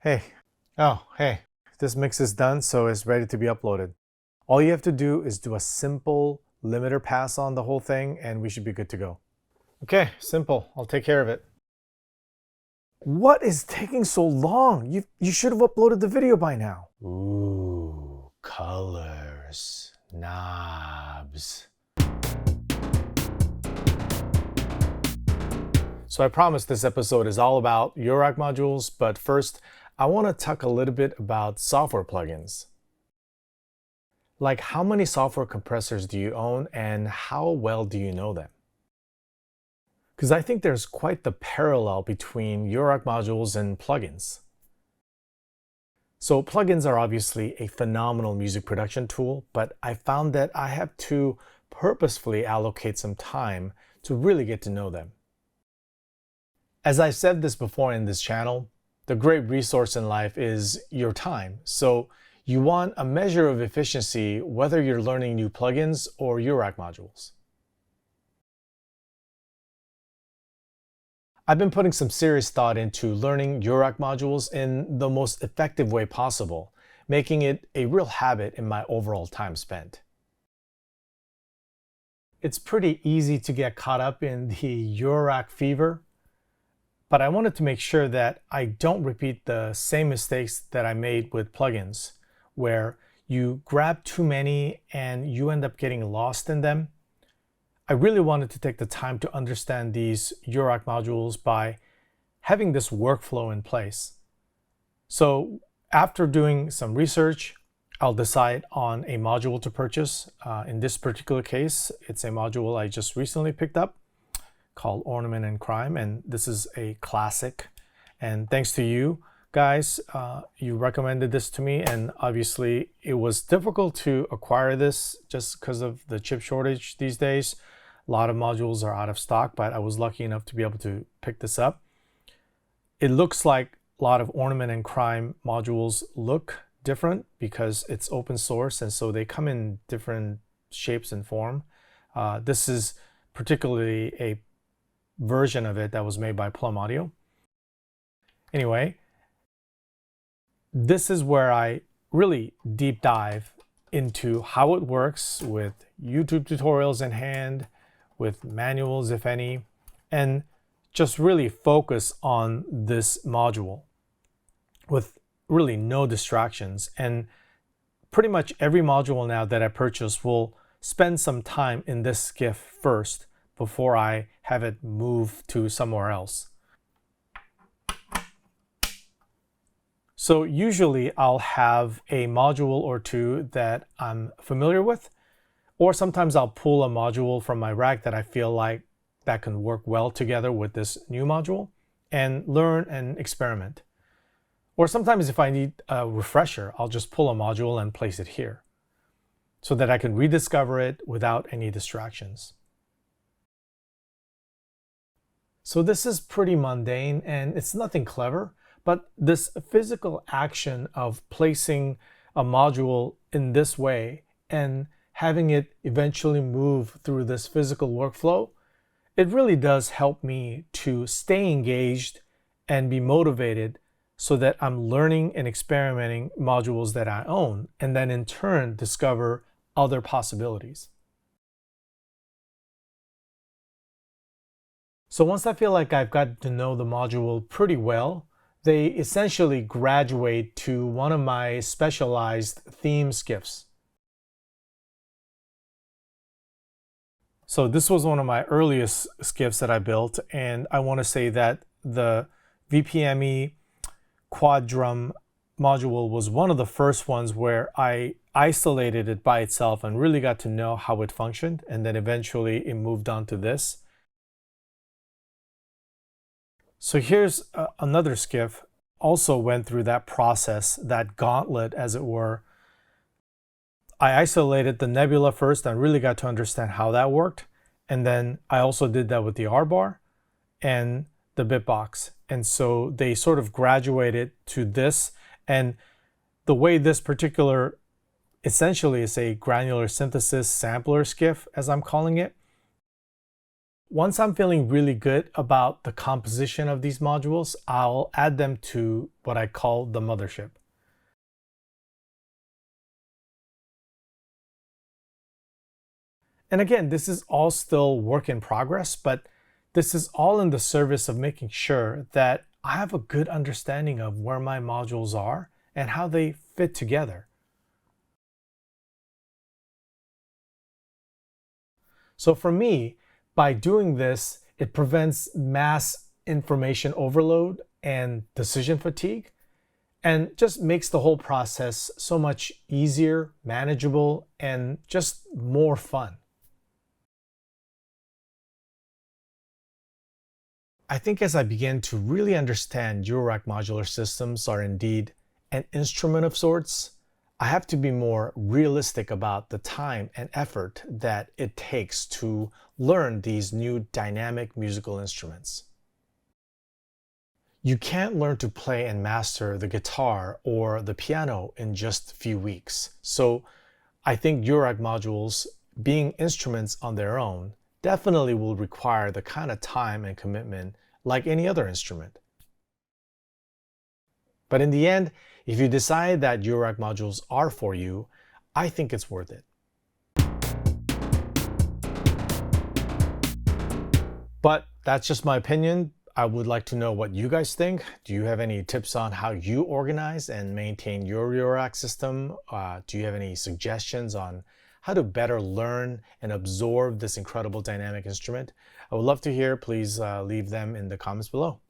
Hey, hey, this mix is done, so it's ready to be uploaded. All you have to do is do a simple limiter pass on the whole thing, and we should be good to go. Okay, simple. I'll take care of it. What is taking so long? You should have uploaded the video by now. Ooh, colors, knobs. So I promise this episode is all about Eurorack modules, but first, I want to talk a little bit about software plugins. Like, how many software compressors do you own and how well do you know them? Because I think there's quite the parallel between Eurorack modules and plugins. So plugins are obviously a phenomenal music production tool, but I found that I have to purposefully allocate some time to really get to know them. As I said this before in this channel, the great resource in life is your time. So you want a measure of efficiency whether you're learning new plugins or Eurorack modules. I've been putting some serious thought into learning Eurorack modules in the most effective way possible, making it a real habit in my overall time spent. It's pretty easy to get caught up in the Eurorack fever, but I wanted to make sure that I don't repeat the same mistakes that I made with plugins, where you grab too many and you end up getting lost in them. I really wanted to take the time to understand these Eurorack modules by having this workflow in place. So after doing some research, I'll decide on a module to purchase. In this particular case, it's a module I just recently picked up called Ornament and Crime, and this is a classic. And thanks to you guys, you recommended this to me, and obviously it was difficult to acquire this just because of the chip shortage these days. A lot of modules are out of stock, but I was lucky enough to be able to pick this up. It looks like a lot of Ornament and Crime modules look different because it's open source, and so they come in different shapes and form. This is particularly a version of it that was made by Plum Audio. Anyway, this is where I really deep dive into how it works with YouTube tutorials in hand, with manuals, if any, and just really focus on this module with really no distractions. And pretty much every module now that I purchase will spend some time in this skiff first before I have it move to somewhere else. So usually I'll have a module or two that I'm familiar with, or sometimes I'll pull a module from my rack that I feel like that can work well together with this new module and learn and experiment. Or sometimes if I need a refresher, I'll just pull a module and place it here so that I can rediscover it without any distractions. So this is pretty mundane and it's nothing clever, but this physical action of placing a module in this way and having it eventually move through this physical workflow, it really does help me to stay engaged and be motivated so that I'm learning and experimenting modules that I own and then in turn discover other possibilities. So once I feel like I've got to know the module pretty well, they essentially graduate to one of my specialized theme skiffs. So this was one of my earliest skiffs that I built, and I want to say that the VPME quad drum module was one of the first ones where I isolated it by itself and really got to know how it functioned, and then eventually it moved on to this. So here's another skiff, also went through that process, that gauntlet as it were. I isolated the nebula first and really got to understand how that worked. And then I also did that with the R-bar and the bitbox. And so they sort of graduated to this. And the way this particular essentially is a granular synthesis sampler skiff, as I'm calling it, Once I'm feeling really good about the composition of these modules, I'll add them to what I call the mothership. And again, this is all still work in progress, but this is all in the service of making sure that I have a good understanding of where my modules are and how they fit together. So for me, by doing this, it prevents mass information overload and decision fatigue, and just makes the whole process so much easier, manageable, and just more fun. I think as I begin to really understand Eurorack modular systems are indeed an instrument of sorts, I have to be more realistic about the time and effort that it takes to learn these new dynamic musical instruments. You can't learn to play and master the guitar or the piano in just a few weeks. So I think Eurorack modules, being instruments on their own, definitely will require the kind of time and commitment like any other instrument. But in the end, if you decide that Eurorack modules are for you, I think it's worth it. But that's just my opinion. I would like to know what you guys think. Do you have any tips on how you organize and maintain your Eurorack system? Do you have any suggestions on how to better learn and absorb this incredible dynamic instrument? I would love to hear. Please leave them in the comments below.